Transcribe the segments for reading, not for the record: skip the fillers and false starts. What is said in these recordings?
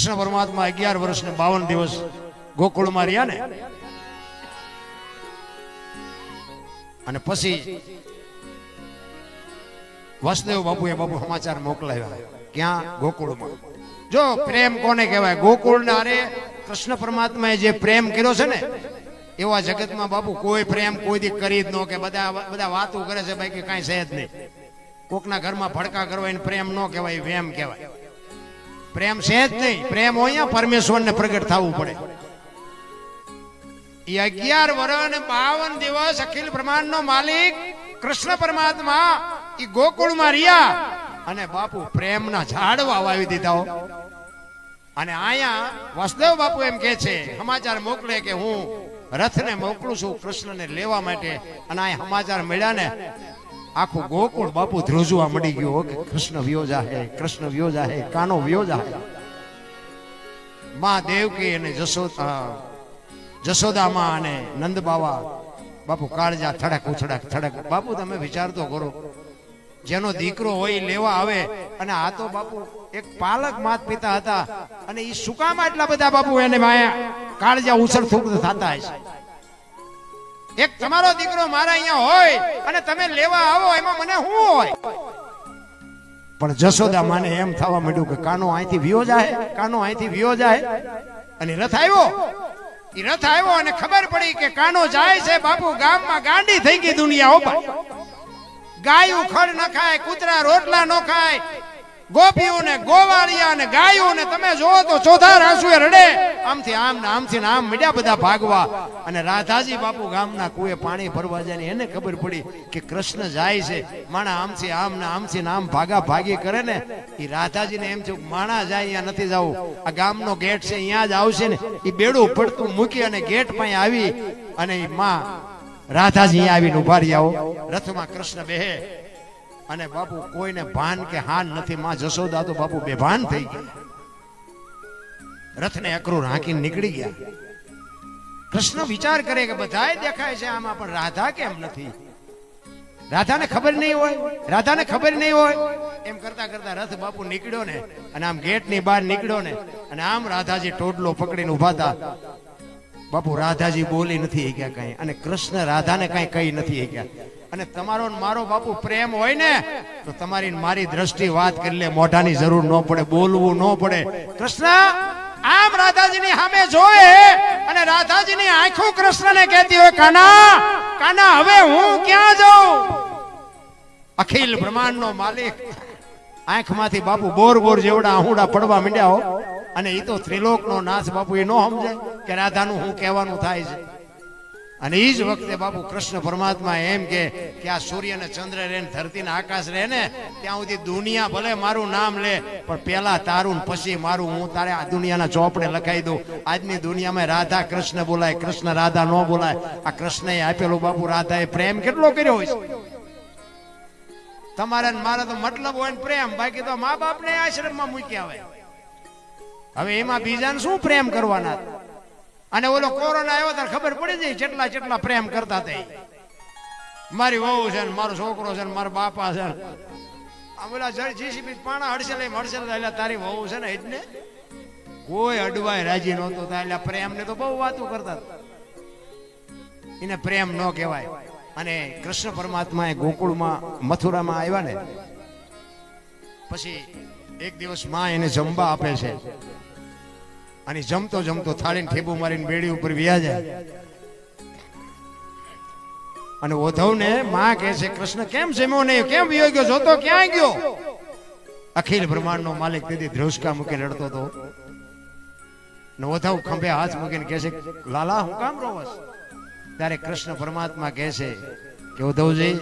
કૃષ્ણ પરમાત્મા 11 વર્ષ ને 52 દિવસ ગોકુળમાં રહ્યા ને, અને પછી વસુદેવ બાપુએ સમાચાર મોકલાવ્યા. ક્યાં? ગોકુળમાં. જો પ્રેમ કોને કહેવાય? ગોકુળના અરે કૃષ્ણ પરમાત્માએ જે પ્રેમ કર્યો છે ને, એવા જગતમાં બાપુ કોઈ પ્રેમ કોઈ દી કરી જ ન કે બધા વાતો કરે છે બાકી કાંઈ છે જ નહીં. કોકના ઘરમાં ભડકા કરવા એને પ્રેમ ન કહેવાય, વેમ કહેવાય. પ્રેમ છે જ નહીં. પ્રેમ હોય પરમેશ્વરને પ્રગટ થવું પડે. એ 11 વર્ષ અને 52 દિવસ અખિલ બ્રહ્માંડનો માલિક કૃષ્ણ પરમાત્મા એ ગોકુળમાં રહ્યા અને બાપુ પ્રેમના ઝાડવા વાવી દીધા. અને અહીંયા વસુદેવ બાપુ એમ કે છે, સમાચાર મોકલે કે હું રથને મોકલું છું કૃષ્ણને લેવા માટે. અને આ સમાચાર મળ્યા ને, આખું ગોકુળ બાપુ ધ્રુજવા મળી ગયો કે કૃષ્ણ વ્યો જાહે, કૃષ્ણ વ્યો જાહે, કાનો વ્યો જાહે. માં દેવકી અને જશોદામાં અને નંદ બાવા બાપુ કાળજા થડક ઉથડક થડક. બાપુ તમે વિચાર તો કરો, જેનો દીકરો હોય લેવા આવે, અને આ તો બાપુ એક પાલક માત પિતા હતા, અને એ સુકામાં એટલા બધા બાપુ એને માયા કાળજા ઉછળ થૂક થતા હશે. એક તમારો દીકરો મારા અહીંયા હોય અને તમે લેવા આવો, એમાં મને શું હોય? પણ જશોદા માને એમ થવા માંડ્યું કે કાનો અહીંથી વિયો જાય, કાનો અહીંથી વિયો જાય. અને રથ આવ્યો, એ રથ આવ્યો અને ખબર પડી કે કાનો જાય છે બાપુ ગામમાં ગાંડી થઈ ગઈ દુનિયા. ઓપા ગાયું ખડ ન ખાય, કૂતરા રોટલા ન ખાય, ગોપીઓ ને ગોવાળિયા ને ગાયું ને તમે જોવો તો ચોથા આંસુએ રડે. આમથી આમ ને આમથી આમ મીડ્યા બધા ભાગવા. અને રાધાજી બાપુ ગામના કુએ પાણી ભરવા જાય, એને ખબર પડી કે કૃષ્ણ જાય છે. માણા આમથી આમ ને આમથી આમ ભાગા ભાગી કરે ને, એ રાધાજીને એમ થયું માણા જાય અહીંયા નથી જવું, આ ગામનો ગેટ છે અહીંયા જ આવશે ને. એ બેડું પડતું મૂકી અને ગેટ પાસે આવી, અને માં રાધાજી આવીને ઉભા રહ્યા. રથમાં કૃષ્ણ બેહે અને બાપુ કોઈને ભાન કે હાન નથી. માં જશોદા તો બાપુ બેભાન થઈ ગઈ. રથને અકરું હાંકીને નીકળી ગયા. કૃષ્ણ વિચાર કરે કે બધાય દેખાય છે આમાં, પણ રાધા કેમ નથી? રાધાને ખબર નહીં હોય, રાધાને ખબર નહીં હોય. એમ કરતા કરતા રથ બાપુ નીકળ્યો ને, અને આમ ગેટની બહાર નીકળ્યો ને, અને આમ રાધાજી ટોડલો પકડીને ઉભા હતા. બાપુ રાધાજી બોલી નથી ગયા કઈ, અને કૃષ્ણ રાધાને કઈ કહી નથી ગયા. અને તમારો મારો બાપુ પ્રેમ હોય ને તો તમારી મારી દ્રષ્ટિ વાત કરી લે, મોઢાની જરૂર ન પડે, બોલવું ન પડે. કૃષ્ણ આમ રાધાજીની સામે જોવે, અને રાધાજીની આંખો કૃષ્ણને કહેતી હોય કાના, કાના હવે હું ક્યાં જાઉં? અખિલ બ્રહ્માંડનો માલિક આંખમાંથી બાપુ બોર બોર જેવડા આહુડા પડવા માંડ્યા હો. અને એ તો ત્રિલોકનો નાથ બાપુ એ ન સમજે કે રાધાનું હું કહેવાનું થાય છે. અને એ જ વખતે બાપુ કૃષ્ણ પરમાત્મા એમ કે આ સૂર્ય ને ચંદ્ર રહે ને ધરતી ને આકાશ રહે ને, ત્યાં સુધી દુનિયા ભલે મારું નામ લે, પણ પેલા તારું પછી મારું, હું તારે આ દુનિયાના ચોપડે લખાઈ દઉં. આજની દુનિયામાં રાધા કૃષ્ણ બોલાય, કૃષ્ણ રાધા ન બોલાય. આ કૃષ્ણએ આપેલું બાપુ રાધાએ પ્રેમ કેટલો કર્યો હોય છે. તમારે મારે તો મતલબ હોય ને પ્રેમ, બાકી તો મા બાપ ને આશ્રમમાં મૂકી આવે. હવે એમાં બીજાને શું પ્રેમ કરવાના? અને ઓલો કોરોના આવ્યો ત્યારે ખબર પડી જાય જેટલા જેટલા પ્રેમ કરતા હતા. મારી વહુ છે ને, મારો છોકરો છે ને, મારા બાપા છે ને, આ બોલા જીસીબી પાણા હડસે લઈ એટલે તારી વહુ છે ને, એટલે કોઈ અડવાય રાજી નહોતો. એટલે પ્રેમ ને તો બહુ વાતો કરતા, એને પ્રેમ ન કહેવાય. અને કૃષ્ણ પરમાત્મા એ ગોકુળમાં મથુરામાં આવ્યા ને, પછી એક દિવસ માં એને જમવા આપે છે, અને જમતો જમતો થાળીને ઠેબુ મારીને બેડી ઉપર વ્યા જાય. અને ઉદ્ધવને માં કહે છે કૃષ્ણ કેમ જમ્યો નહીં, કેમ વ્યો ગયો, જોતો ક્યાં ગયો? અખિલ બ્રહ્માંડનો માલિક તેથી ધ્રુસકા મૂકીને રડતો હતો. ને ઉદ્ધવ ખંભે હાથ મૂકીને કહે છે લાલા હું કામ રોવસ? ત્યારે કૃષ્ણ પરમાત્મા કહે છે કે ઉદ્ધવજી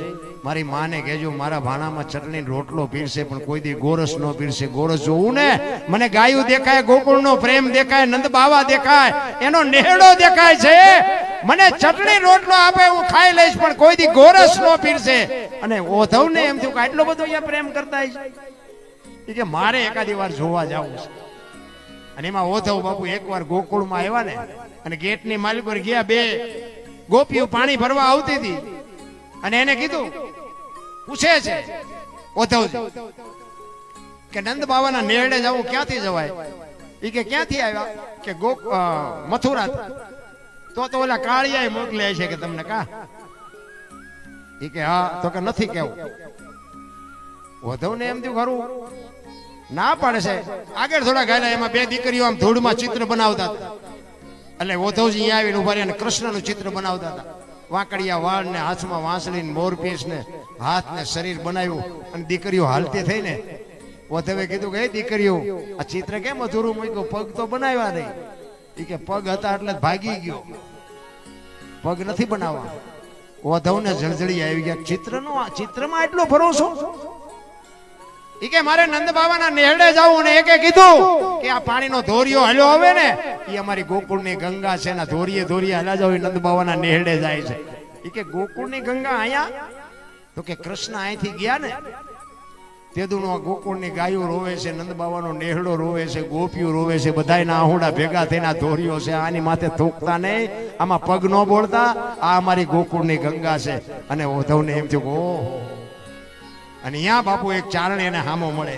મારી માને કહેજો મારા ભાણામાં ચટણી રોટલો પીરશે, પણ કોઈ દી ગોરસ નો પીરશે. ગોરસ જોવું ને, મને ગાયું દેખાય, ગોકુળનો પ્રેમ દેખાય, નંદ બાવા દેખાય, એનો નેહડો દેખાય છે. મને ચટણી રોટલો આપે હું ખાઈ લઈશ, પણ કોઈ દી ગોરસ નો પીરશે. અને ઉદ્ધવને એમ થયું કે આટલો બધો અહીંયા પ્રેમ કરતા છે કે મારે એકાદી વાર જોવા જવું છે. અને એમાં ઉદ્ધવ બાપુ એકવાર ગોકુળમાં આવ્યા ને, અને ગેટની માલિક પર ગયા. બે ગોપીઓ પાણી ભરવા આવતી હતી, અને એને કીધું, પૂછે છે ઉદ્ધવજી કે નંદ બાવાના નેરડે જવું ક્યાંથી જવાય? ઈ કે ક્યાંથી આવ્યા કે મથુરા. તો ઓલા કાળિયા મોકલે છે કે તમને કા. ઈ કે હા. તો કે નથી કેવું. વધવને એમ થયું ખરું ના પાડે છે. આગળ થોડા ગાયલા એમાં બે દીકરીઓ આમ ધૂળમાં ચિત્ર બનાવતા હતા. એટલે ઓધવજી અહીંયા આવીને ઉભા રહીને કૃષ્ણનું ચિત્ર બનાવતા હતા. વાંકડિયા વાળ ને હાથમાં વાંસળી ને મોરપીંછ ને હાથ ને શરીર બનાવ્યું અને દીકરીઓ હાલતી થઈ ને ઓધવે કીધું કે દીકરીઓ આ ચિત્ર કેમ અધૂરું મૂક્યું? પગ તો બનાવ્યા નહીં. એ કે પગ હતા એટલે ભાગી ગયો, પગ નથી બનાવવા. ઓધવને જળજળી આવી ગયા. ચિત્રમાં એટલો ભરોસો? ઈ કે મારે નંદ બાવાના નેહડે જાવું ને એકે કીધું કે આ પાણીનો ધોરિયો હલ્યો આવે ને ઈ અમારી ગોકુળની ગંગા છે ને ધોરિયે હલ્યા જાવ નંદ બાવાના નેહડે જાય છે. ઈ કે ગોકુળની ગંગા અહીંયા? તો કે કૃષ્ણ અહીંથી ગયા ને તેદુનો ગોકુળની ગાયો રોવે છે, નંદ બાવાનો નેહડો રોવે છે, ગોપીઓ રોવે છે, બધાયના આહુડા ભેગા થઈને ધોરિયો છે. આની માથે થૂકતા નહીં, આમાં પગ ન બોલતા. આ અમારી ગોકુળની ગંગા છે. અને ઓધવને એમ થયું ઓહો. અને અહીંયા બાપુ એક ચારણ એને હામો મળે,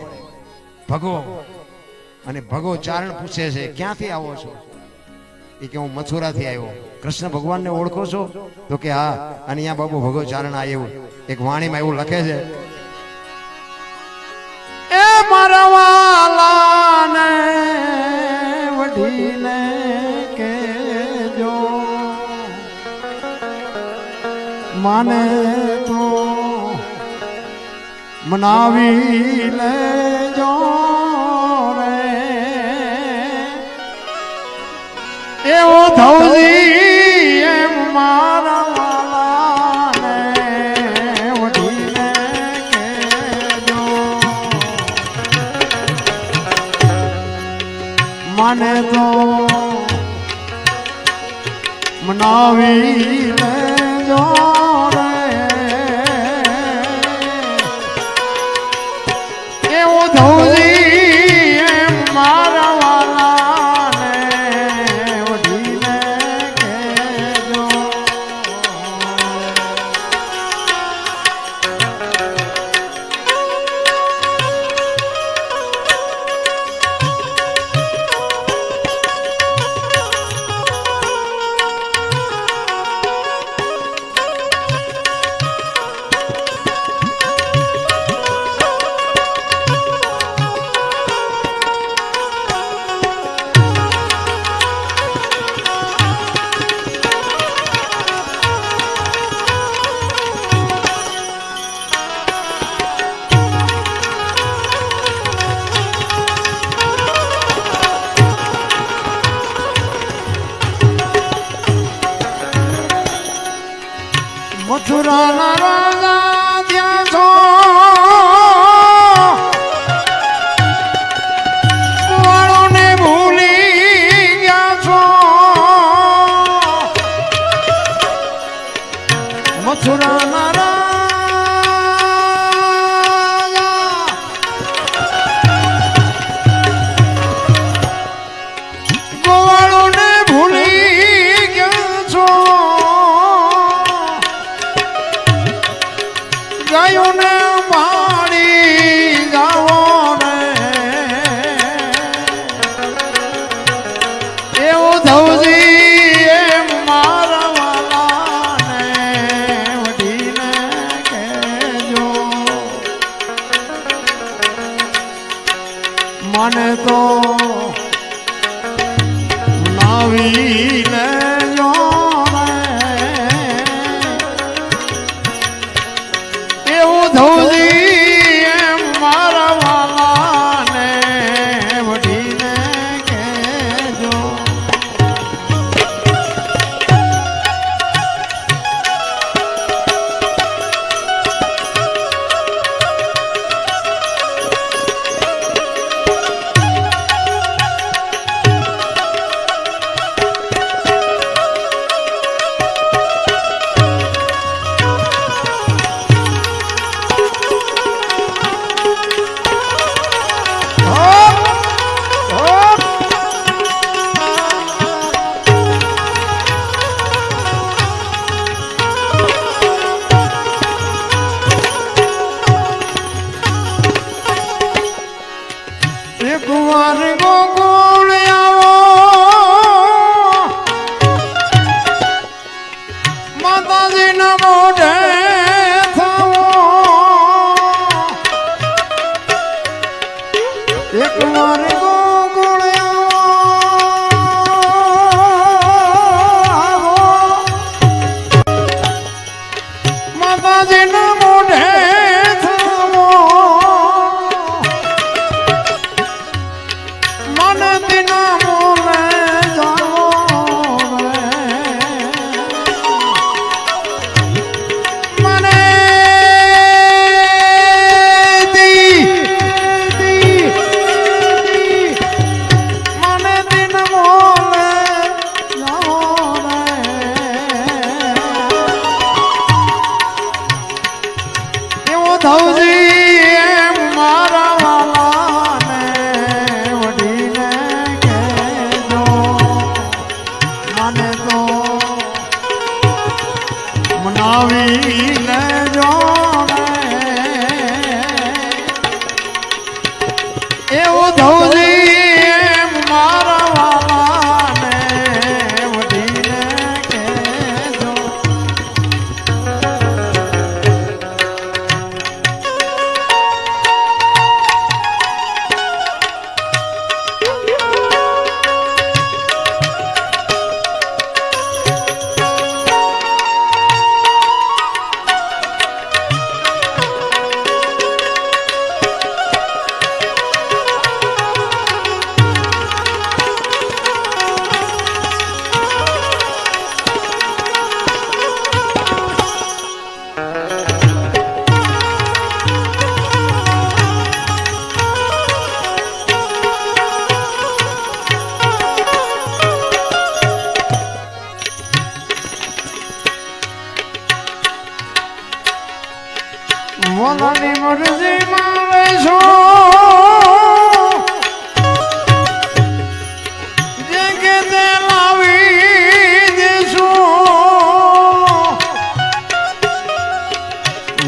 ભગો. અને ભગો ચારણ પૂછે છે ક્યાંથી આવો છો? એ કે હું મથુરાથી આવ્યો. કૃષ્ણ ભગવાનને ઓળખો છો? તો કે હા. અને અહીંયા બાપુ ભગો ચારણ આવ્યું. એક વાણીમાં એવું લખે છે, એ મારા વાલાને વઢીને કેજો માને તો મનાવી લેજો રે. એવો ધવજી એમ મારા વાલાને વઢીને કેજો મને તો મનાવી લેજો રે. ધવજી એમ મારા વાલાને વઢીને કેજો. મથુરાના રાજા ત્યાં છો, વાળોને ભૂલી ગયા છો. મથુરાના રાજા ગોવાળોને ભૂલી ગયા છો. ગાયોને મારી જાવો રે. એવું ધવજી એમ મારા વાલાને વઢીને કેજો. મને તો નાવી લેજો ધવજી એમ મારા વાલાને વઢીને કેજો. દિના મોલે જાઓ મને દિન મોલે જાઓ એવું ધવજી એમ મારા વાલાને વઢીને કહેજો મને તો મનાવી લેજો એવું ધવજી એમ મારા વાલાને વઢીને કહેજો મોલાની મરજી મારે છો જે કે તે લાવી દેશું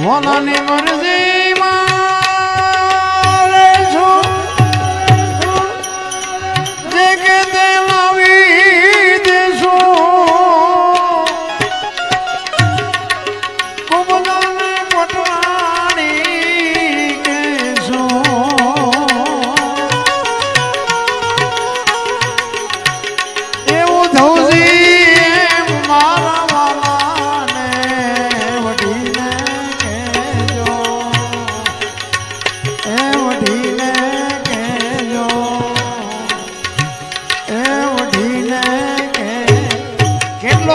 મોલાની મરજી મારે છો જે કે તે લાવી દેશું કુબલાને પટવા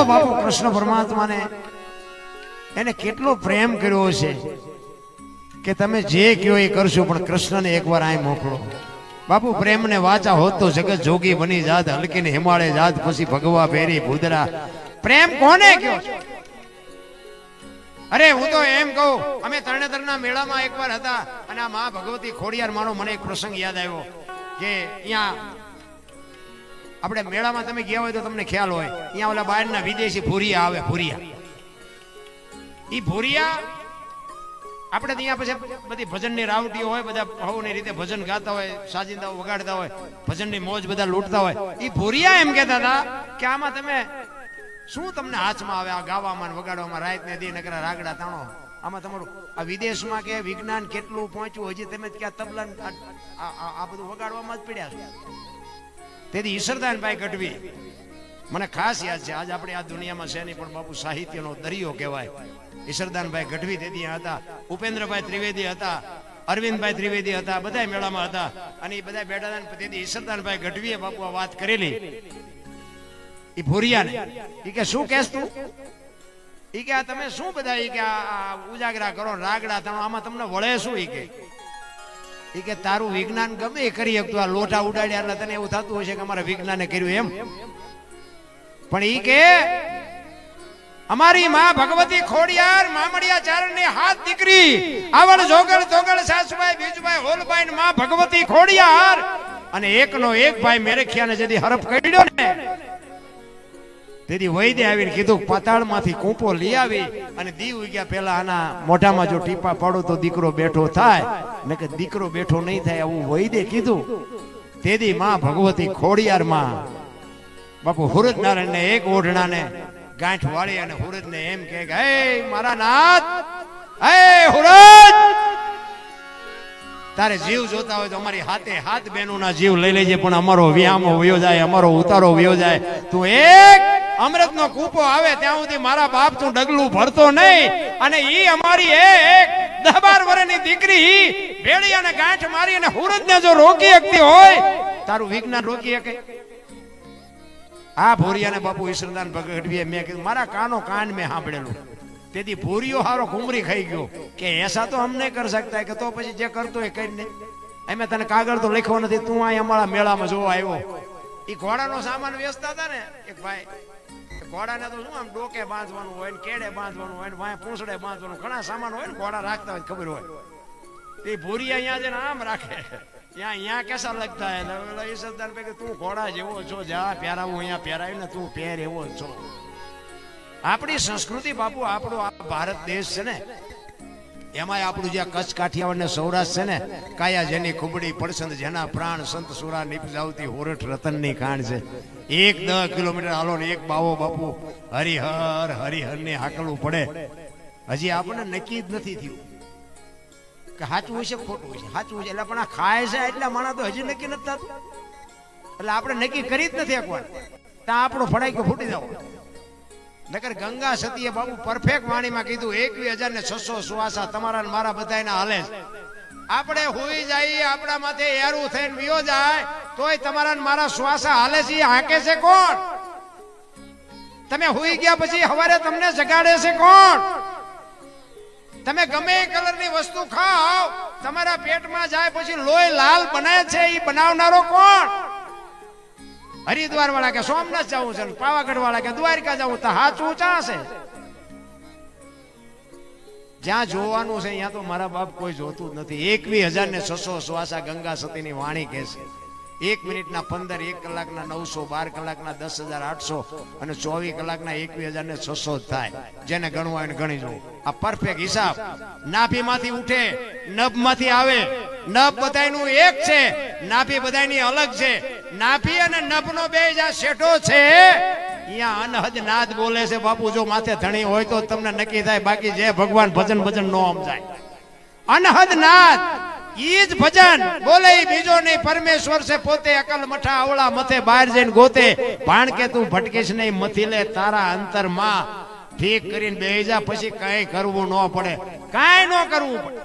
બાપુ કૃષ્ણ પરમાત્માને એને કેટલો પ્રેમ કર્યો છે કે તમે જે કયો એ કરશો પણ કૃષ્ણને એકવાર અહીં મોકલો બાપુ પ્રેમને વાચા હોત તો જગત જોગી બની જાત હલકીને હિમાળે જાત પછી ભગવા ફેરી ભૂદરા પ્રેમ કોને કયો છે અરે હું તો એમ કહું અમે તરણેતરના મેળામાં એકવાર હતા અને આ મા ભગવતી ખોડિયાર માનો મને એક પ્રસંગ યાદ આવ્યો કે અહીંયા આપણે મેળામાં તમે ગયા હોય તો તમને ખ્યાલ હોય અહીંયા ઓલા બહારના વિદેશી ભૂરિયા આવે ભૂરિયા ઈ ભૂરિયા આપણે ત્યાં પછી બધી ભજનની રાવટીઓ હોય બધા ભાવની રીતે ભજન ગાતા હોય સાજિંદાઓ વગાડતા હોય ભજનની મોજ બધા લૂંટતા હોય ઈ ભૂરિયા એમ કહેતા હતા કે આમાં તમે શું તમને હાથમાં આવે આ ગાવામાં વગાડવામાં રાત ને દી નકરા રાગડા તાણો આમાં તમારું આ વિદેશમાં કે વિજ્ઞાન કેટલું પહોંચ્યું હજી તમે ક્યાં તબલા આ બધું વગાડવામાં જ પડ્યા છો તેથી ઈશ્વરદાનભાઈ ગઢવી મને ખાસ યાદ છે આજ આપણે આ દુનિયામાં છે નહીં પણ બાપુ સાહિત્યનો દરિયો કહેવાય ઈશ્વરદાનભાઈ ગઢવી તેથી હતા ઉપેન્દ્રભાઈ ત્રિવેદી હતા અરવિંદભાઈ ત્રિવેદી હતા બધા મેળામાં હતા અને એ બધા બેઠા હતા તેથી ઈશ્વરદાનભાઈ ગઢવીએ બાપુ આ વાત કરેલી એ ભૂરિયાને એ કે શું કહેશ તું એ કે તમે શું બધા એ કે આ ઉજાગરા કરો રાગડા તાણો આમાં તમને વળે શું એ કે તારું વિજ્ઞાન ગમે એ કરી શકતું આ લોટા ઉડાડ્યા એટલે તને એવું થતું હશે કે અમારા વિજ્ઞાને કર્યું એમ પણ ઈ કે અમારી માં ભગવતી ખોડિયાર મામડિયા ચારણની હાથ દીકરી આવડ જોગળ તોગળ સાસુભાઈ બીજુભાઈ હોલભાઈ ને માં ભગવતી ખોડિયાર અને એકનો એક ભાઈ મેરખિયાને જેથી હરફ કર્યો ને તેથી વૈદ્ય આવીને કીધું પાતાળમાંથી કૂંપો લઈ આવી અને દીવ ગયા પેલા આના મોઢામાં જો ટીપા પાડો તો દીકરો બેઠો થાય ને કે દીકરો બેઠો નહીં થાય આવું વૈદ્ય કીધું તેથી માં ભગવતી ખોડિયાર માં બાપુ હુરજ નારાયણ ને એક ઓઢણાને ગાંઠ વાળી અને હુરજ ને એમ કે હે મારા નાથ હે હુરજ તારે જીવ જોતા હોય તો અમારી હાથે હાથ બહેનોના જીવ લઈ લેજે પણ અમારો વ્યામો વયો જાય અમારો ઉતારો વયો જાય તું એક અમૃતનો કૂપો આવે ત્યાં સુધી મારા બાપ તું ડગલું ભરતો નહીં અને ઈ અમારી એક 10-12 વર્ષની દીકરી ભેળી અને ગાંઠ મારી અને હુરજ ને જો રોકી શકતી હોય તારું વિજ્ઞાન રોકી શકે? આ ભોરિયાને બાપુ ઈશ્વરદાન ભગવડવીએ મેં કીધું, મારા કાન મેં સાંભળેલું. તેથી ભોરિયો હારો ઘુમરી ખાઈ ગયો કે એસા તો હમ નહીં કરી શકતા, કે તો પછી જે કરતો એ કરીને અમે તને કાગળ તો લખ્યો નથી, તું અહીં અમારા મેળામાં જોવા આવ્યો. એ ઘોડાનો સામાન વેચતા હતા ને એક ભાઈ, ઘોડાને તો શું આમ ડોકે બાંધવાનું હોય ને કેડે બાંધવાનું હોય ને વાય પૂંછડે બાંધવાનું, ઘણા સામાન હોય ને ઘોડા રાખતા હોય ખબર હોય. એ ભોરિયા અહીંયા જઈને આમ રાખે, यहाँ कैसा लगता है? ईश्वरदान पे તું ઘોડા જેવો છો, જા પહેરાવું અહીંયા પહેરાવી ને તું પહેર એવો છો. આપણી સંસ્કૃતિ બાપુ, આપણો આ ભારત દેશ છે ને, એમાં આપણું જે કચ્છ કાઠિયાવાડ ને સૌરાષ્ટ્ર છે ને, કાયા જેની ખુબડી પડસંદ જેના પ્રાણ સંત સુરા નિપજાવતી હોરઠ રતનની ખાણ છે. 10 કિલોમીટર હાલો ને એક બાવો બાપુ હરિહર ને હાકલવું પડે. હજી આપણને નક્કી જ નથી થયું કે સાચું હોય છે ખોટું હોય છે. સાચું હોય છે એટલે પણ આ ખાય છે એટલે માણસ તો હજી નક્કી નથી થતું. એટલે આપણે નક્કી કરી જ નથી એકવાર, ત્યાં આપણો ફડાઈ કે ફૂટી જાવ. નકર ગંગા સતીએ બાબુ પરફેક્ટ વાણીમાં કીધું 21,600 સુવાસા તમારા ને મારા બધાના હાલે છે. આપણે હોઈ જાય આપણા માથે એરું થઈને વિયો જાય તોય તમારા ને મારા શ્વાસા હાલે છે. હાકે છે કોણ? તમે હોઈ ગયા પછી સવારે તમને જગાડે છે કોણ? તમે ગમે એ કલરની વસ્તુ ખાઓ, તમારા પેટમાં જાય પછી લોહી લાલ બને છે, એ બનાવનારો કોણ? હરિદ્વાર વાળા કે સોમનાથ જવું છે, પાવાગઢ વાળા કે દ્વારકા જવું, તો હાચું ચા છે? જ્યાં જોવાનું છે ત્યાં તો મારા બાપ કોઈ જોતું જ નથી. 21,600 શ્વાસા ગંગા સતીની વાણી કહે છે. 1 મિનિટના 15, 1 કલાકના 900, 12 કલાકના 10,800 અને 24 કલાકના 21,600 થાય. જેને ગણવું હોય ગણી જવું. આ પરફેક્ટ હિસાબ. નાભીમાંથી ઉઠે, નભમાંથી આવે. નભ બધાયનું એક છે, નાભી બધાયની અલગ છે. નાભી અને નભનો બે જ્યાં શેઠો છે અહીંયા અનહદ નાદ બોલે છે બાપુ. જો માથે ધણી હોય તો તમને નક્કી થાય, બાકી જે ભગવાન ભજન નો સમજાય. અનહદ નાદ ઈ જ ભજન બોલે, બીજો નહીં. પરમેશ્વર છે પોતે, અકલ મઠા અવળા મથે બહાર જઈને ગોતે. ભાણ કે તું ભટકીશ નહીં, મથી લે તારા અંતરમાં. ઠીક કરીને બેહી જા, પછી કઈ કરવું ન પડે, કઈ ન કરવું પડે.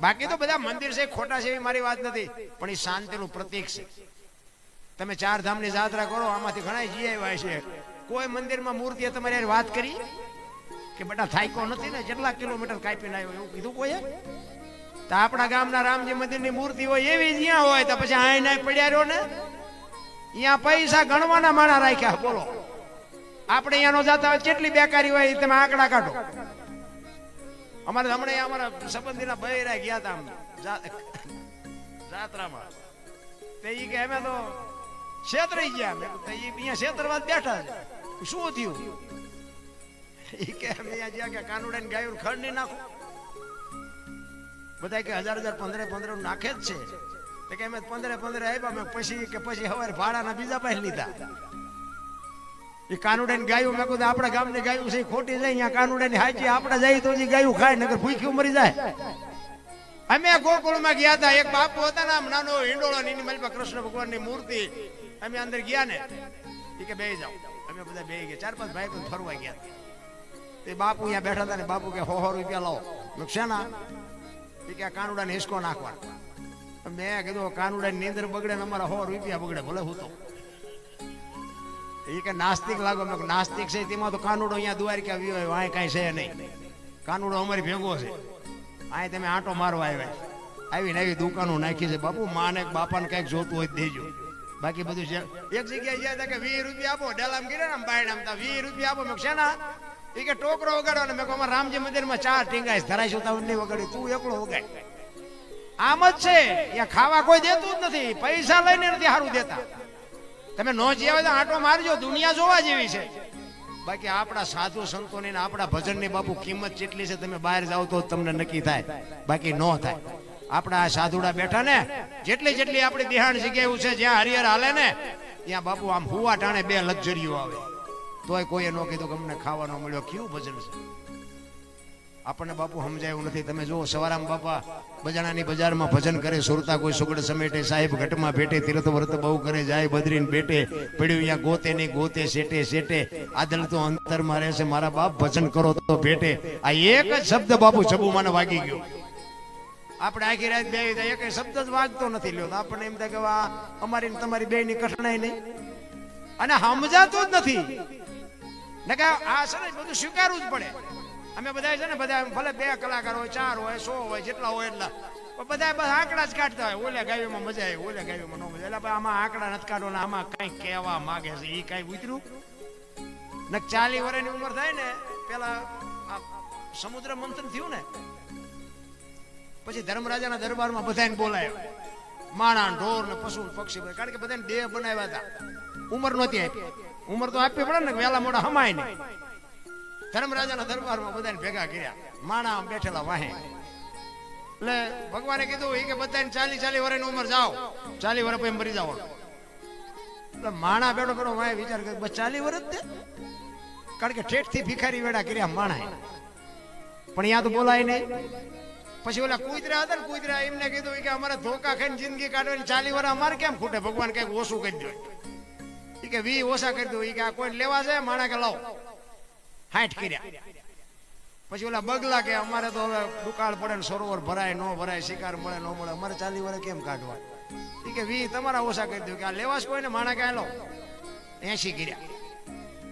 બાકી તો બધા મંદિર છે ખોટા છે એવી મારી વાત નથી, પણ એ શાંતિનું પ્રતીક છે. તમે 4 ધામની યાત્રા કરો, આમાંથી ઘણા જી આવ્યા છે. કોઈ મંદિરમાં મૂર્તિએ તમારી વાત કરી કે બેટા થાયકો નથી ને, જેટલા કિલોમીટર કાપીને આવ્યો એવું કીધું કોઈ? તો આપણા ગામના રામજી મંદિરની મૂર્તિ હોય એવી જ્યાં હોય તો પછી આય નાય પડ્યા રહ્યો ને. અહીંયા પૈસા ગણવાના માણા રાખ્યા. બોલો, આપણે અહીંયા નો જતા હોય કેટલી બેકારી હોય તમે આંકડા કાઢો. અમારે હમણાં અમારા સંબંધીના બૈરા ગયા હતા જાત્રામાં, તે ઈ કે અમે તો છેતરાઈ ગયા. મેં અહીંયા છેતરવા બેઠા છે. શું થયું? ઈ કે અમે અહીંયા જ્યાં કે કાનુડાની ગાયું ખડ નહીં નાખો. બધા કે 1000 15 નાખે જ છે. કે અમે 15 આપ્યા. મેં પછી હવે ભાડાના બીજા પાસે લીધા. એ કાનુડાની ગાયું મેં કીધું આપણા ગામની ગાયું છે ખોટી જાય, અહીંયા કાનુડાની હાચી આપણે જઈએ તો ગાયું ખાય, નકર ભૂખ્યું મરી જાય. અમે ગોકુળમાં ગયા હતા, એક બાપુ હતા ને આમ નાનો હિંડોળો, એની મલમાં કૃષ્ણ ભગવાનની મૂર્તિ. અમે અંદર ગયા ને, એ કે બેહી જાઓ. અમે બધા બેહી ગયા. 4-5 ભાઈ તો ફરવા ગયા. તે બાપુ અહીંયા બેઠા હતા ને, બાપુ કે 100 રૂપિયા લાવો. મેં શેના? એ કે કાનુડાને હિસકો નાખવાનો. મેં કીધું કાનુડાની નીંદર બગડે ને અમારા 100 રૂપિયા બગડે, ભલે હું તો. એ કે નાસ્તિક લાગો. મેં નાસ્તિક છે તેમાં તો કાનુડો અહીંયા દ્વારકા વ્યો હોય, અહીં કાંઈ છે નહીં. કાનુડો અમારી ભેગો છે. અહીં તમે આંટો મારવા આવ્યા. આવીને આવી દુકાનો નાખી છે. બાપુ માને બાપાને કંઈક જોતું હોય દેજો, બાકી બધું છે. એક જગ્યાએ ગયા હતા કે 20 રૂપિયા આપો, ડેલામ ગીરે ને બાયણામ 20 રૂપિયા આપો. મેં શેના? એ કે ટોકરો વગાડવાનો. મેં કહું રામજી મંદિરમાં 4 ટીંગાઈશ, ધરાઈશું તો નહીં વગાડી, તું એકલો વગાડ. આમ જ છે, અહીંયા ખાવા કોઈ દેતું જ નથી, પૈસા લઈને નથી સારું દેતા. તમે નો જીવે તો આંટો મારજો, દુનિયા જોવા જેવી છે. બાકી આપણા સાધુ સંતોની ને આપણા ભજનની બાપુ કિંમત કેટલી છે તમે બહાર જાવ તો તમને નક્કી થાય, બાકી ન થાય. આપણા આ સાધુડા બેઠા ને, જેટલી આપણી બિહાણ જગ્યાએ છે જ્યાં હરિહર હાલે ને, ત્યાં બાપુ આમ હુવા ટાણે 2 લક્ઝરીઓ આવે, તોય કોઈએ ન કીધું કે અમને ખાવાનો મળ્યો. કેવું ભજન છે આપણને બાપુ સમજાયું નથી. તમે જુઓ સવારામ બાપા બજાણાની બજારમાં ભજન કરે, સુરતા કોઈ સુગડ સમેટે, સાહેબ ઘટમાં ભેટે, તીર્થ વ્રત બહુ કરે, જાય બદરીને બેટે, પડ્યું અહીંયા ગોતે નહીં ગોતે, શેટે આદલ તો અંતરમાં રહે છે, મારા બાપ ભજન કરો તો ભેટે. આ એક જ શબ્દ બાપુ જબુ મને વાગી ગયો. આપણે આખી રાત બે એક શબ્દ જ વાગતો નથી લ્યો. આપણને એમ થાય કે અમારી ને તમારી બે ની કઠણાઈ નહીં, અને સમજાતું જ નથી ને કે આ છે ને બધું સ્વીકારવું જ પડે. અમે બધા છે ને બધા ભલે 2 કલાકાર હોય, 4 હોય, 100 હોય, જેટલા હોય એટલા, બધા બસ આંકડા જ કાઢતા હોય. ઓલે ગાયોમાં મજા આવી, ઓલે ગાયોમાં ન મજા. એટલે આમાં આંકડા નથી કાઢવાના, આમાં કઈ કહેવા માંગે છે એ કઈ ઉતર્યું ને. 40 વર્ષની ઉંમર થાય ને પેલા સમુદ્ર મંથન થયું ને પછી ધર્મરાજાના દરબારમાં બધાને બોલાયો, માણા ઢોર ને પશુ પક્ષી, કારણ કે બધાને દેહ બનાવ્યા હતા. ઉંમર નહોતી આપી, ઉંમર તો આપવી પડે ને, વેલા મોડા હમાય ને. ધર્મરાજાના દરબારમાં બધાને ભેગા કર્યા, માણા બેઠેલા વાહે. એટલે ભગવાને કીધું કે બધાને 40 વર્ષની ઉંમર જાઓ, 40 વર્ષ પછી મરી જાઓ. એટલે માણા બેઠો બેઠો વાહે વિચાર કર્યો, બસ 40 વર્ષ જ, કારણ કે ઠેઠ થી ભિખારી વેડા કર્યા માણા, પણ અહીંયા તો બોલાય નહીં. પછી ઓલા કુતરા હતા ને, કુતરા એમને કીધું કે અમારે ધોકા ખાઈને જિંદગી કાઢવાની 40 વર્ષ અમારે કેમ ખૂટે, ભગવાન કઈક ઓછું કરી દો, કે 20 ઓછા કરી દો. કે આ કોઈ લેવા છે માણા કે લાવો, 60 કર્યા. પછી ઓલા બગલા કે અમારે તો હવે દુકાળ પડે ને, સરોવર ભરાય ન ભરાય, શિકાર મળે ન મળે, અમારે 40 વર્ષ કેમ કાઢવા. કે 20 તમારા ઓછા કરી દો, કે આ લેવા છે કોઈને માણા કે લો, 80 કર્યા.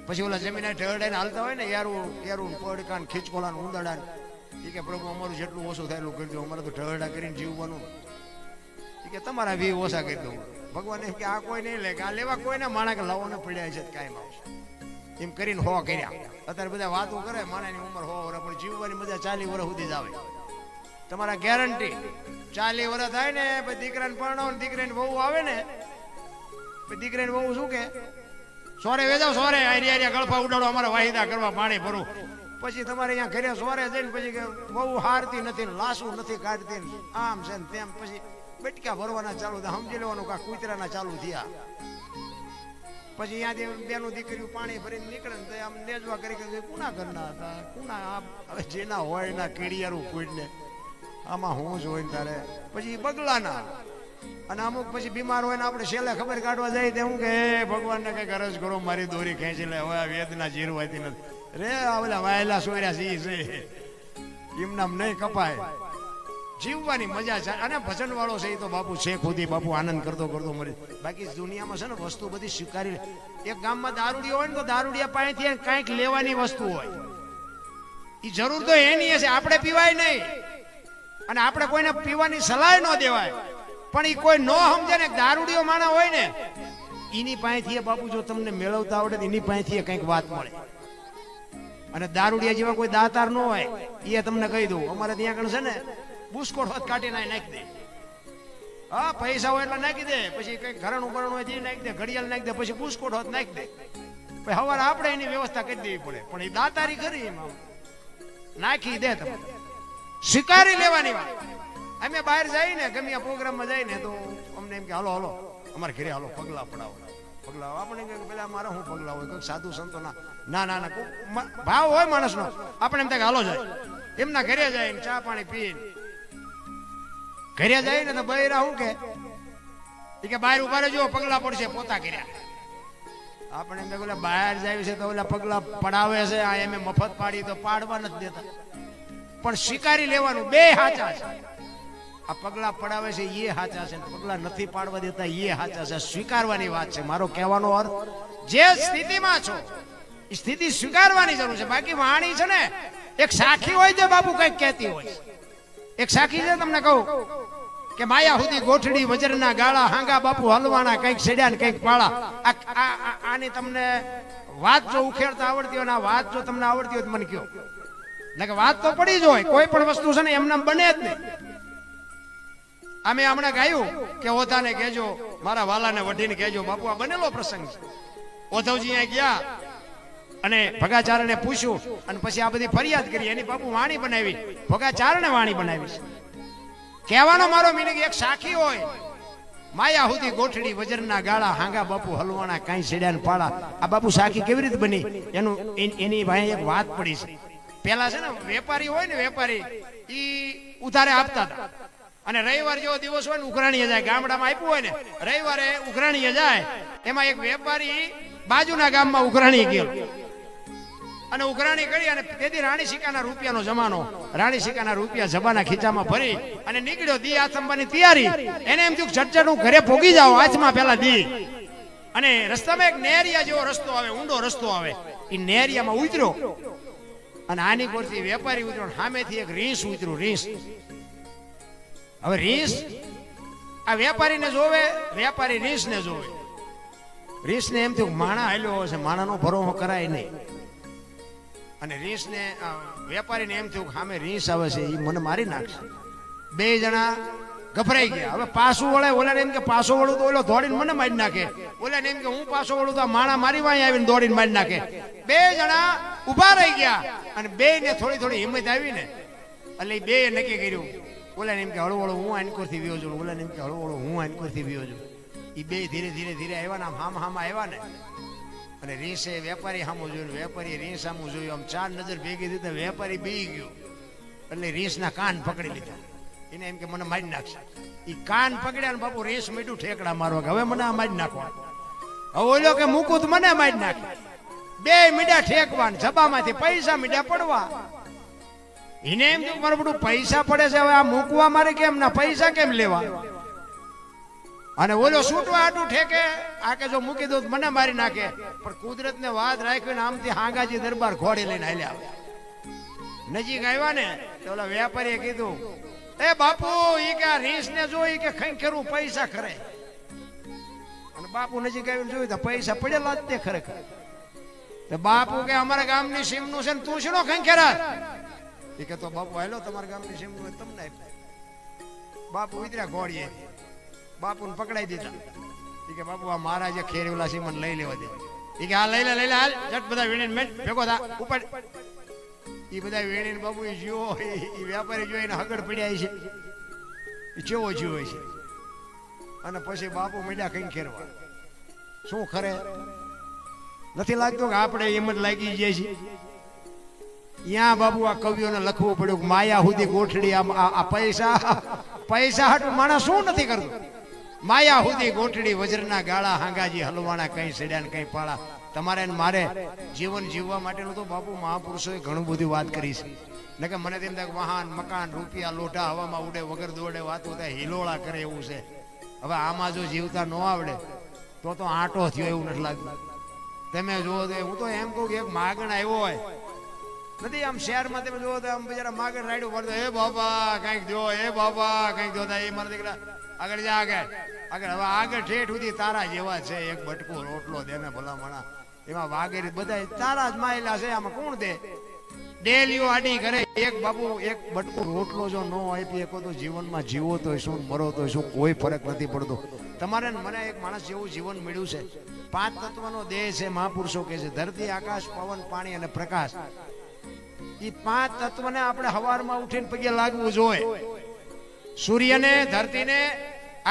પછી ઓલા જમીન ઢળડાઈને હાલતા હોય ને, યારું પડકાન ખીચકોલા ઉંદરડા, કે પ્રભુ અમારું જેટલું ઓછું થાય એટલું કરજો, અમારે તો ઢળડા કરીને જીવવાનું. કે તમારા 20 ઓછા કરી દો. ભગવાન એમ કે આ કોઈ નહીં લે, કે આ લેવા કોઈને માણા કે લાવો ને પડ્યા છે કાયમ આવશે. એમ કરીને 100 કર્યા. અત્યારે બધા વાતો કરે માણાની ઉંમર 100 વર્ષ, પણ જીવવાની મજા 40 વર્ષ સુધી જ આવે. તમારા ગેરંટી 40 વર્ષ થાય ને પછી દીકરાને પરણાવો ને દીકરાની વહુ આવે ને, પછી દીકરાની વહુ શું કે સોરે વેજાવ, સોરે આરિયા ગળફા ઉડાડો, અમારે વાહિદા કરવા પાણી ભરું. પછી તમારે અહીંયા ઘરે સોરે જઈને પછી કે બહુ હારતી નથી, લાસુ નથી કાઢતી, આમ છે ને તેમ. પછી બટકા ભરવાના ચાલુ થાય, સમજી લેવાનું કે કૂતરાના ચાલુ થયા. પછી અહીંયાથી બેનું દીકરીઓ પાણી ભરીને નીકળે ને તો આમ નેજવા કરી કે કુના ઘરના હતા, કુના હવે જેના હોય એના કીડિયારું કોઈને આમાં હું જ હોય ને તારે. પછી બગલાના, અને અમુક પછી બીમાર હોય ને આપણે છેલ્લે ખબર કાઢવા જાય તો હું કે ભગવાનને કઈક અરજ કરો, મારી દોરી ખેંચી લે, હવે વેદના જીરવાતી નથી રે, ઓલા વાયેલા સોર્યા સી છે એમનામ નહીં કપાય. જીવવાની મજા છે. અને ભજન વાળો છે એ તો બાપુ છે ખુદી, બાપુ આનંદ કરતો કરતો મરી. બાકી દુનિયામાં છે ને વસ્તુ બધી સ્વીકારી. એક ગામમાં દારૂડિયો હોય ને તો દારૂડિયા પાસેથી કંઈક લેવાની વસ્તુ હોય, એ જરૂર તો એની હશે, આપણે પીવાય નહીં, અને આપણે કોઈને પીવાની સલાહ ન દેવાય. પણ એ કોઈ ન સમજે ને, દારૂડિયો માણા હોય ને એની પાસેથી બાપુ જો તમને મેળવતા આવડે એની પાસેથી કંઈક વાત મળે. અને દારૂડિયા જેવા કોઈ દાતાર ન હોય એ તમને કહી દઉં, અમારે ત્યાં આગળ છે ને બુસ્કોટ હોત કાઢી નાખી દે. હા, પૈસા હોય એટલે નાખી દે, પછી કઈ ઘરણું બરણું હોય તે નાખી દે, ઘડિયાળ નાખી દે, પછી બુસ્કોટ હોત નાખી દે. પછી સવારે આપણે એની વ્યવસ્થા કરી દેવી પડે, પણ એ દાતારી ખરી એમાં નાખી દે. તમે સ્વીકારી લેવાની વાત. અમે બહાર જઈએ ને, ગમે પ્રોગ્રામમાં જઈએ ને તો અમને એમ કે હાલો હાલો અમારે ઘરે હાલો, પગલા પડાવો, પગલા. આપણે પેલા મારા શું પગલા હોય, કોઈ સાધુ સંતો ના ના ના ભાવ હોય માણસનો, આપણે એમ થાય કે હાલો જાય. એમના ઘરે જાય ને ચા પાણી પીને ઘરે જાય ને તો બૈરા શું કે બહાર ઉભા રહેજો, પગલા પડશે, પોતા કર્યા. આપણે એમ કે બહાર જાય છે તો ઓલા પગલા પડાવે છે, આ એમ મફત પાડી તો પાડવા નથી દેતા. પણ સ્વીકારી લેવાનું, બે સાચા છે. આ પગલા પડાવે છે એ સાચા છે, પગલા નથી પાડવા દેતા એ સાચા છે. સ્વીકારવાની વાત છે. મારો કહેવાનો અર્થ, જે સ્થિતિમાં છો એ સ્થિતિ સ્વીકારવાની જરૂર છે. બાકી વાણી છે ને એક સાખી હોય છે બાપુ, કઈક કહેતી હોય. એક સાખી છે, તમને કહું કે માયા સુધી ગોઠડી વજરના ગાળા, હાંગા બાપુ હલવાના, કઈક સેડ્યા ને કઈક પાળા. આની તમને વાત જો ઉખેડતા આવડતી હોય ને, આ વાત જો તમને આવડતી હોય તો મને કહો. કે વાત તો પડી જ હોય, કોઈ પણ વસ્તુ છે ને એમને બને જ નહીં. અમે હમણાં ગાયું કે ઓધાને કહેજો, મારા વાલાને વઢીને કહેજો. બાપુ આ બનેલો પ્રસંગ છે. ઓધવજી અહીંયા ગયા અને ભગાચારને પૂછ્યું, અને પછી આ બધી ફરિયાદ કરી. એની બાપુ વાણી બનાવી, ભગાચારને વાણી બનાવી છે. કહેવાનો મારો મિનિંગ, એક સાખી હોય, માયા સુધી ગોઠડી વજરના ગાળા, હાંગા બાપુ હલવાના, કાંઈ સેડ્યા ને પાળા. આ બાપુ સાખી કેવી રીતે બની? એની ભાઈ એક વાત પડી છે. પેલા છે ને વેપારી હોય ને, વેપારી ઈ ઉધારે આપતા હતા, અને રવિવાર જેવો દિવસ હોય ને ઉઘરાણીએ જાય. ગામડામાં આપ્યું હોય ને રવિવારે ઉઘરાણીએ જાય. એમાં એક વેપારી બાજુના ગામમાં ઉઘરાણીએ ગયો, અને ઉઘરાણી કરી અને તેથી રાણી સિક્કાના રૂપિયાનો જમાનો, રાણી સિક્કાના રૂપિયા જબાના ખીચામાં ભરી અને નીકળ્યો દી આથમવાની તૈયારી. એને એમ થયું ઝટઝટ હું ઘરે પોગી જાઉં, હાથમાં પેલા દી. અને રસ્તામાં એક નેરિયા જેવો રસ્તો આવે, ઊંડો રસ્તો આવે, એ નેરિયામાં ઉતર્યો અને આની કોરથી વેપારી ઉતર્યો, સામેથી એક રીંછ ઉતર્યું. રીંછ, હવે રીંછ આ વેપારીને જોવે, વેપારી રીંછને જોવે. રીંછને એમ થયું માણા હાલ્યો હશે, માણાનો ભરોસો કરાય નહીં. અને રીંછને વેપારીને એમ થયું સામે રીંછ આવે છે, એ મને મારી નાખશે. બે જણા ગભરાઈ ગયા. હવે પાછું વળે, ઓલાને એમ કે પાછો વળું તો ઓલો દોડીને મને મારી નાખે, ઓલાને એમ કે હું પાછો વળું તો આ માણા મારી વાંહે આવીને દોડીને મારી નાખે. બે જણા ઉભા રહી ગયા અને બે ને થોડી થોડી હિંમત આવી ને એટલે બે નક્કી કર્યું. ઓલાને એમ કે હળુ હળુ હું આનકોરથી વ્યો છું, ઓલાને એમ કે હળુ હળુ હું આનકોરથી વ્યો છું. એ બે ધીરે ધીરે ધીરે આવ્યા ને આમ હામ હામ આવ્યા ને અને રીંછે વેપારી સામું જોયું, વેપારી રીંછ સામું જોયું. આમ ચાર નજર ભેગી દીધા, વેપારી બી ગયો એટલે રીંછના કાન પકડી લીધા. એને એમ કે મને મારી નાખશે. એ કાન પકડ્યા ને બાપુ રીંછ મીઠું ઠેકડા મારવા કે હવે મને આ મારી નાખવા. હવે ઓલો કે મૂકું તો મને મારી નાખે. બે મીડા ઠેકવા, જબામાંથી પૈસા મીડા પડવા. એને એમ કે મારું બધું પૈસા પડે છે, હવે આ મૂકવા મારે કેમ ના પૈસા કેમ લેવા. અને ઓલો છૂટવા આટું ઠેકે, આ કે જો મૂકી દઉં મને મારી નાખે. પણ કુદરત ને વાત રાખીને આમથી હાંગાજી દરબાર ઘોડી લઈને હાલ્યા. નજીક આવ્યા ને તો ઓલા વેપારીએ કીધું, એ બાપુ ઈ કે આ રીંછ ને જોઈ કે ખંખેરું પૈસા ખરે. અને બાપુ નજીક આવીને જોયું તો પૈસા પડેલા જ તે ખરેખર. તો બાપુ કે અમારા ગામની સીમનું છે ને તું શેનો ખંખેરા. એ કે તો બાપુ હાલો તમારા ગામની સીમનું તમને. બાપુ ઉતર્યા ઘોડીએ, બાપુને પકડાઈ દીધા. કે બાપુ આ મારા જે ખેરેલા છે મને લઈ લેવા દે. એ કે હા લઈ લે હાલ, જટ બધા વીણીને મેં ભેગો થા ઉપર. એ બધા વીણીને બાપુ એ જીવો, એ વેપારી જોઈને હગડ પડ્યા છે, એ ચેવો જીવો છે. અને પછી બાપુ મીડા કઈ ખેરવા. શું ખરે નથી લાગતું કે આપણે એમ જ લાગી જાય છે. ત્યાં બાબુ આ કવિઓને લખવું પડ્યું કે માયા સુધી ગોઠડી. આ પૈસા પૈસા હાટું માણસ શું નથી કરતું. માયા સુધી ગોઠડી વજ્રના ગાળા, હાંગાજી હલવાના, કઈ સડ્યા ને કઈ પાળા. તમારે મારે જીવન જીવવા માટેનું તો બાપુ મહાપુરુષોએ ઘણું બધું વાત કરી છે. ને કે મને તેમ થાય વાહન મકાન રૂપિયા લોટા હવામાં ઉડે, વગર દોડે વાતો થાય, હિલોળા કરે એવું છે. હવે આમાં જો જીવતા ન આવડે તો આંટો થયો એવું નથી લાગતું. તમે જુઓ તો હું તો એમ કહું કે એક માગણ આવ્યો હોય નથી, આમ શહેરમાં તમે જુઓ તો આમ બિચારા માગણ રાડ્યું પડતો, એ બાબા કઈક દો, એ બાબા કઈક દો. એ મારા દીકરા આગળ જા, આગળ આગળ. હવે આગળ ઠેઠ સુધી તારા જેવા છે, એક બટકો રોટલો દે ને ભલા મણા. એમાં વાગેરી બધા તારા જ માયેલા છે, આમાં કોણ દે. ડેલીઓ આડી કરે. એક બાબુ એક બટકો રોટલો જો ન આપી શકો તો જીવનમાં જીવો તો શું, મરો તો શું, કોઈ ફરક નથી પડતો. તમારે મને એક માણસ જેવું જીવન મળ્યું છે. 5 તત્વનો દેહ છે, મહાપુરુષો કહે છે, ધરતી આકાશ પવન પાણી અને પ્રકાશ. એ 5 તત્વને આપણે સવારમાં ઉઠીને પગે લાગવું જોઈએ. સૂર્યને, ધરતીને,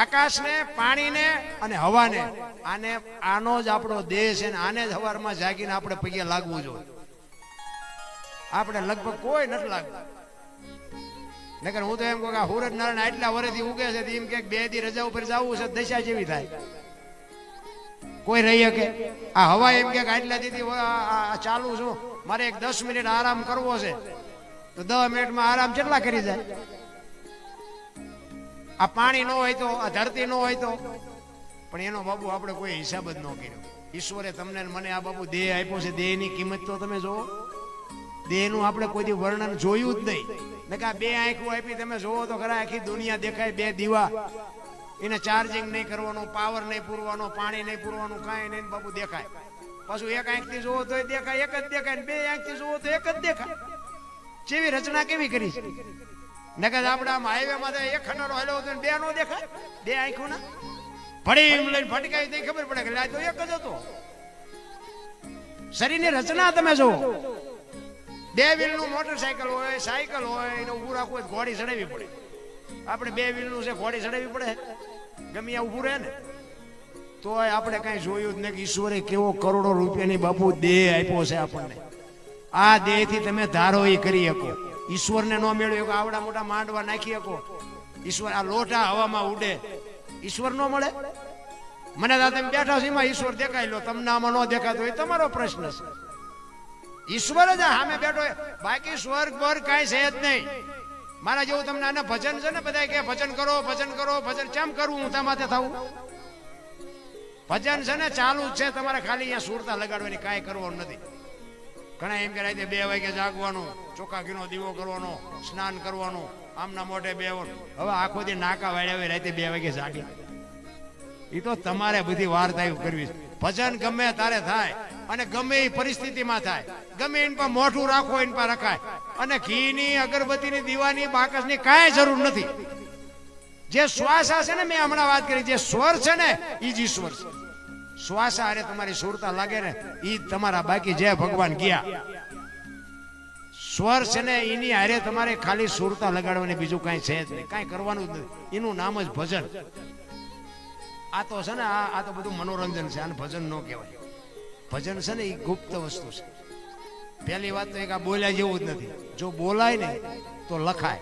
આકાશને, પાણીને અને હવાને. આનો જ આપણો દેહ છે ને આને જ સવારમાં જાગીને આપણે પગે લાગવું જોઈએ. આપણે લગભગ કોઈ નથી લાગતું. નકર હું તો એમ કહું કે સૂરજ નારાયણ આટલા વર્ષથી ઉગે છે, એમ કે 2 દી રજા ઉપર જવું છે, દશા જેવી થાય. કોઈ રહી શકે? આ હવા એમ કે આટલા દીધી ચાલુ છું, મારે એક 10 મિનિટ આરામ કરવો છે, તો 10 મિનિટમાં આરામ કેટલા કરી જાય. આ પાણી ન હોય તો, આ ધરતી ન હોય તો. પણ એનો બાબુ આપણે કોઈ હિસાબ જ ન કર્યો. ઈશ્વરે તમને મને આ બાબુ દેહ આપ્યો છે, દેહની કિંમત તો તમે જોવો. દેહનું આપણે કોઈ દી વર્ણન જોયું જ નહીં. ને કે આ 2 આંખો આપી તમે જોવો તો ખરા, આખી દુનિયા દેખાય. 2 દીવા, એને ચાર્જિંગ નહીં કરવાનું, પાવર નહીં પૂરવાનો, પાણી નહીં પૂરવાનું, કાંઈ નહીં બાબુ દેખાય. પાછું એક આંખથી જોવો તો દેખાય, એક જ દેખાય. 2 આંખથી જોવો તો એક જ દેખાય. જેવી રચના કેવી કરી છે. નકર આપણે આમ હાઈવે માં એક ખટારો હાલ્યો હતો 2 નો દેખાય. 2 આંખો ના ફડી લઈને ફટકાઈ દઈ ખબર પડે કે આ તો એક જ હતો. શરીરની રચના તમે જોવો. 2 વ્હીલનું મોટરસાયકલ હોય, સાયકલ હોય, એને ઊભું રાખવું હોય ઘોડી ચડાવવી પડે. આપણે 2 વ્હીલનું છે, ઘોડી ચડાવવી પડે. ગમે ત્યાં ઊભું રહે ને તો આપણે કઈ જોયું જ નહીં કે ઈશ્વરે કેવો કરોડો રૂપિયાની બાપુ દેહ આપ્યો છે આપણને. આ દેહ થી તમે ધારો એ કરી શકો. ઈશ્વરને ન મેળવ્યો કે આવડા મોટા માંડવા નાખી શકો. ઈશ્વર આ લોટા હવામાં ઉડે, ઈશ્વર ન મળે. મને તમે બેઠા છો એમાં ઈશ્વર દેખાય લો, તમને આમાં ન દેખાતો હોય તમારો પ્રશ્ન છે. ઈશ્વર જ સામે બેઠો, બાકી સ્વર્ગ વર્ગ કાંઈ છે જ નહીં. મારા જેવું તમને આને ભજન છે ને, બધા કે ભજન કરો ભજન કરો, ભજન કેમ કરવું? હું તમારે થવું? ભજન છે ને ચાલુ જ છે, તમારે ખાલી અહીંયા સુરતા લગાડવાની, કાંઈ કરવાનું નથી. ઘણા એમ કે રાતે 2 વાગે જાગવાનું, ચોખા ઘીનો દીવો કરવાનો, સ્નાન કરવાનું, આમના મોઢે બેવાનું. હવે આખો દી નાકા વાળ્યા હોય, રાતે 2 વાગે જાગે. એ તો તમારે બધી વાર્તા કરવી. ભજન ગમે તારે થાય અને ગમે એ પરિસ્થિતિમાં થાય, ગમે એની પર મોઢું રાખો એની પર રખાય. અને ઘીની અગરબત્તીની દીવાની બાકસની કાંઈ જરૂર નથી. જે શ્વાસ છે ને, મેં હમણાં વાત કરી, જે સ્વર છે ને એ જ ઈશ્વર છે. શ્વાસ હારે તમારી સુરતા લાગે ને એ તમારા, બાકી જે ભગવાન ગયા સ્વર છે ને એની હારે તમારે ખાલી સુરતા લગાડવાની, બીજું કાંઈ છે જ નહીં, કાંઈ કરવાનું જ નથી. એનું નામ જ ભજન. આ તો છે ને આ તો બધું મનોરંજન છે, આને ભજન ન કહેવાય. ભજન છે ને એ ગુપ્ત વસ્તુ છે. પહેલી વાત તો એક આ બોલ્યા જેવું જ નથી. જો બોલાય ને તો લખાય,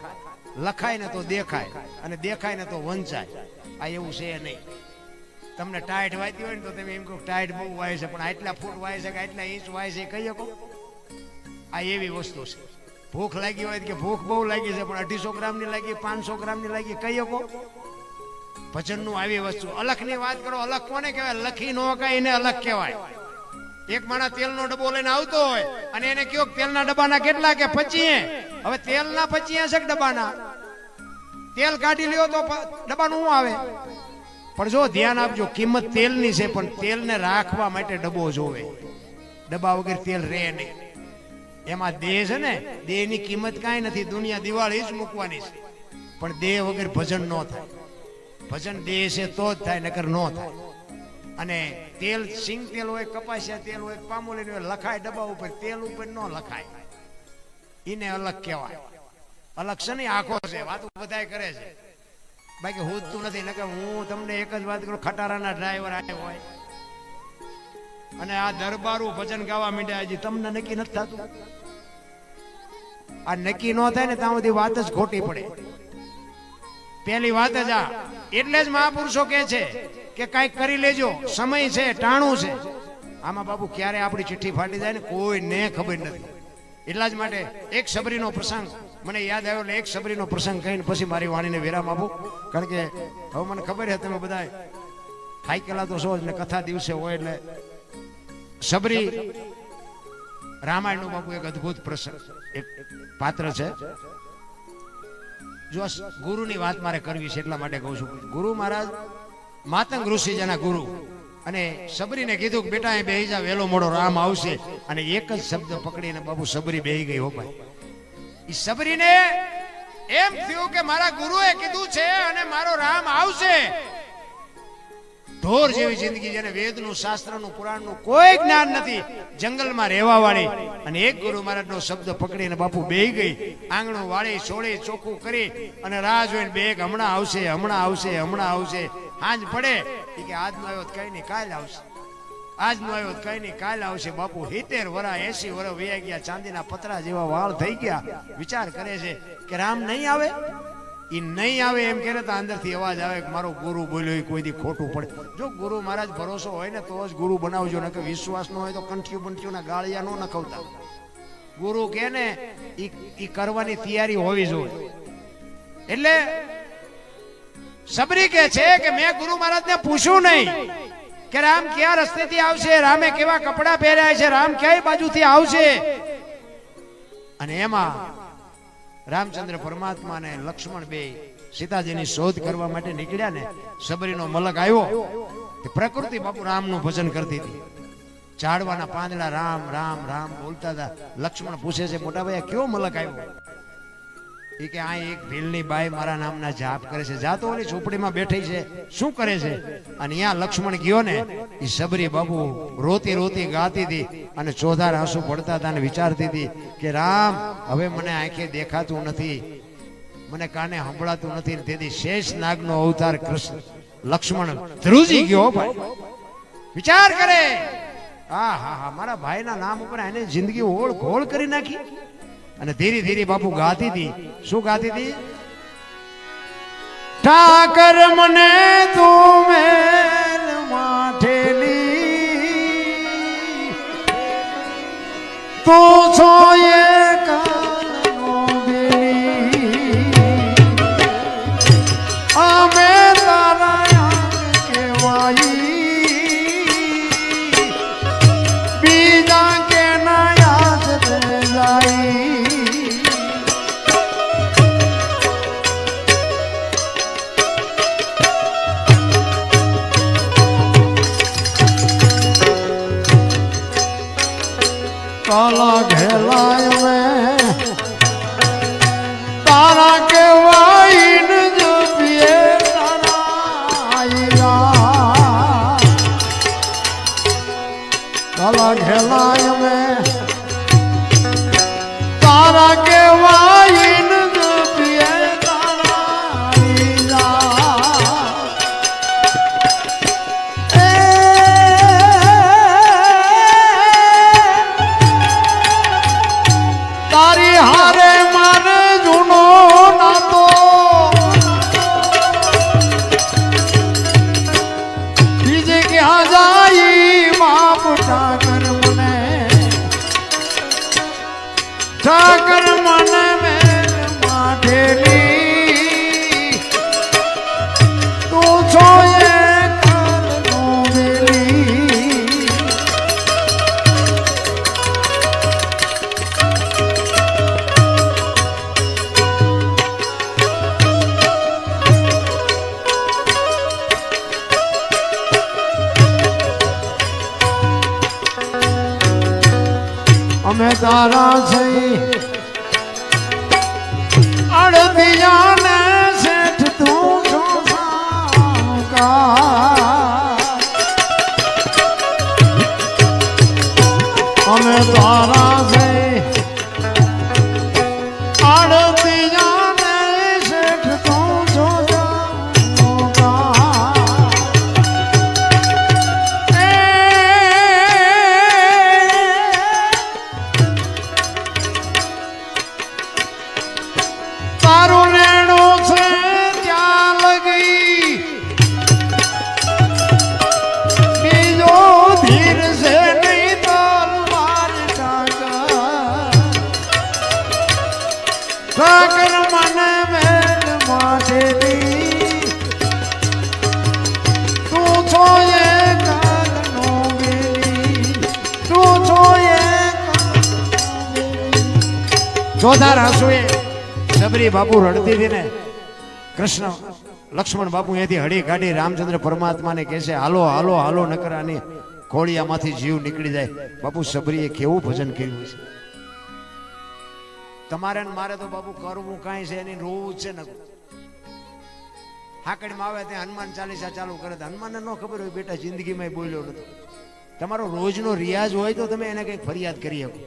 લખાય ને તો દેખાય, અને દેખાય ને તો વંચાય. આ એવું છે નહીં. તમને ટાઈટ વાયતી હોય ને તો તમે એમ કહો ટાઈટ બહુ વાય છે, પણ આટલા ફૂટ વાય છે કે આટલા ઇંચ વાય છે કહી શકો? આ એવી વસ્તુ છે. ભૂખ લાગી હોય કે ભૂખ બહુ લાગી છે, પણ 250 ગ્રામની લાગી, 500 ગ્રામની લાગી કહી શકો? ભજનનું આવી વસ્તુ. અલખની વાત કરો, અલખ કોને કહેવાય? લખી નો કાંઈ એને અલખ કહેવાય. એક માણસ તેલનો ડબ્બો લઈને આવતો હોય અને એને કયો તેલના ડબ્બાના કેટલા? કે 25. હવે તેલના 25 છે કે ડબ્બાના? તેલ કાઢી લ્યો તો ડબ્બાનું શું આવે? પણ જો ધ્યાન આપજો, કિંમત તેલની છે, પણ તેલને રાખવા માટે ડબ્બો જોવે. ડબ્બા વગર તેલ રહે નહીં. એમાં દેહ છે ને, દેહની કિંમત કાંઈ નથી. દુનિયા દિવાળી જ મૂકવાની છે, પણ દેહ વગર ભજન ન થાય. ભજન દેહ છે તો જ થાય, નકર ન થાય. અને તેલ, સિંગ તેલ હોય, કપાસિયા તેલ હોય, પામોલીન હોય, લખાય ડબ્બા ઉપર, તેલ ઉપર ન લખાય. એને અલગ કહેવાય. અલગ છે ને આખો છે. વાતો બધાય કરે છે, બાકી હોતું નથી. નકર હું તમને એક જ વાત કરું, ખટારાના ડ્રાઈવર આવ્યો હોય અને આ દરબારું ભજન ગાવા માંડ્યા, હજી તમને નક્કી નથી થતું. આ નક્કી ન થાય ને ત્યાં બધી વાત જ ખોટી પડે. પહેલી વાત જ આ. એટલે જ મહાપુરુષો કહે છે કે કાંઈક કરી લેજો, સમય છે, ટાણું છે. આમાં બાપુ ક્યારે આપણી ચિઠ્ઠી ફાટી જાય ને કોઈને ખબર નથી. એટલા જ માટે એક સબરીનો પ્રસંગ મને યાદ આવ્યો, એટલે એક સબરીનો પ્રસંગ કહીને પછી મારી વાણીને વિરામ આપું. કારણ કે હવે મને ખબર છે તમે બધા થાકેલા તો છો જ ને, કથા દિવસે હોય એટલે. સબરી રામાયણનું બાપુ એક અદ્ભુત પ્રસંગ, એક પાત્ર છે. જો ગુરુની વાત મારે કરવી છે એટલા માટે કહું છું. ગુરુ મહારાજ માતંગ ઋષિ જેના ગુરુ, અને સબરીને કીધું કે બેટા અહીં બેહી જા, વેલો મોડો રામ આવશે. અને એક જ શબ્દ પકડીને બાપુ સબરી બેહી ગઈ. હો ભાઈ, એ સબરીને એમ થયું કે મારા ગુરુએ કીધું છે અને મારો રામ આવશે. ઢોર જેવી જિંદગી, જેને વેદનું, શાસ્ત્રનું, પુરાણનું કોઈ જ્ઞાન નથી, જંગલમાં રહેવા વાળી, અને એક ગુરુ મહારાજનો શબ્દ પકડીને બાપુ બેહી ગઈ. આંગણું વાળી, છોડી, ચોખ્ખું કરી અને રાહ જોઈને બેગ હમણાં આવશે, હમણાં આવશે, હમણાં આવશે. આજ પડે કે આજનો આવ્યો કઈ નહીં, કાલ આવશે. આજનો આવ્યો કઈ નહીં, કાલ આવશે. બાપુ 70 વર્ષ 80 વર્ષ વયા ગયા, ચાંદીના પતરા જેવા વાળ થઈ ગયા. વિચાર કરે છે કે રામ નહીં આવે. એ નહીં આવે એમ કે અંદરથી અવાજ આવે કે મારો ગુરુ બોલ્યો એ કોઈ દી ખોટું પડે. જો ગુરુ મહારાજ ભરોસો હોય ને તો જ ગુરુ બનાવજો, ને કે વિશ્વાસ ન હોય તો કંઠિયું બંઠિયું ના ગાળિયા નો નખવતા. ગુરુ કે ને એ કરવાની તૈયારી હોવી જોઈએ. એટલે સબરી કે છે કે મેં ગુરુ મહારાજ ને પૂછ્યું નહીં કે રામ ક્યાં રસ્તેથી આવશે, રામે કેવા કપડા પહેર્યા છે, રામ કઈ બાજુથી આવશે. અને એમાં રામચંદ્ર પરમાત્મા અને લક્ષ્મણ બે સીતાજીની શોધ કરવા માટે નીકળ્યા ને, સબરીનો મલક આવ્યો. પ્રકૃતિ બાપુ રામનું ભજન કરતી હતી. ઝાડવાના પાંદડા રામ રામ રામ બોલતા હતા. લક્ષ્મણ પૂછે છે મોટા ભાઈ કયો મલક આવ્યો? એ કે આ એક ભીલની બાઈ મારા નામના જાપ કરે છે. જાતો ઓલી ઝૂંપડીમાં બેઠી છે, શું કરે છે? અને અહીંયા લક્ષ્મણ ગયો ને, એ સબરી બાપુ રોતી રોતી ગાતી હતી અને ચોધાર આંસુ પડતા હતા અને વિચારતી હતી કે રામ હવે મને આંખે દેખાતું નથી, મને કાને સંભળાતું નથી. તેથી શેષ નાગનો અવતાર કૃષ્ણ લક્ષ્મણ ધ્રુજી ગયો. ભાઈ વિચાર કરે, હા હા હા, મારા ભાઈના નામ ઉપર એને જિંદગી ઓળ ઘોળ કરી નાખી. અને ધીરે ધીરે બાપુ ગાતી હતી. શું ગાતી હતી? ઠાકર મને તું મેલ માઠેલી, તું છો એ કાલનો બેલી અમે તારા કેવાઈ બીજા કે ના યાદ જાય કાલા ઘેલાય મેં તારા કેવાઈન જપીએ તારા કાલા ઘેલાય મેં તારા કેવાઈન જપીએ તારા તારી હારે મારે જૂનો નાતો બીજે ક્યાં જાય બાપ ઠાકર મને મેલ માઠેલી તું છો એ કાલનો બેલી અમે તારા છે અડદિયા ને શેઠ તું છો અમે તારા છે અડદિયા ને શેઠ તું છો તારું નેણું છે ત્યાં લગી બીજો ધીર છે નહીં તલવાર ઠાકર મને મેલ માઠેલી તું છો એ કાલનો બેલી તું છો એ જોધાર હસુએ સબરી બાપુ રડતી હતી ને કૃષ્ણ લક્ષ્મણ બાપુ અહીંયાથી હળી કાઢી રામચંદ્ર પરમાત્માને કહે છે હાલો હાલો હાલો નકર આની ખોળિયામાંથી જીવ નીકળી જાય. બાપુ સબરીએ કેવું ભજન કર્યું છે. તમારે ને મારે તો બાપુ કરવું કાંઈ છે એની રોવું છે ને. હાકડીમાં આવે ત્યાં હનુમાન ચાલીસા ચાલુ કરે તો હનુમાનને ન ખબર હોય બેટા જિંદગીમાં બોલ્યો નથી. તમારો રોજનો રિયાઝ હોય તો તમે એને કંઈક ફરિયાદ કરી શકો.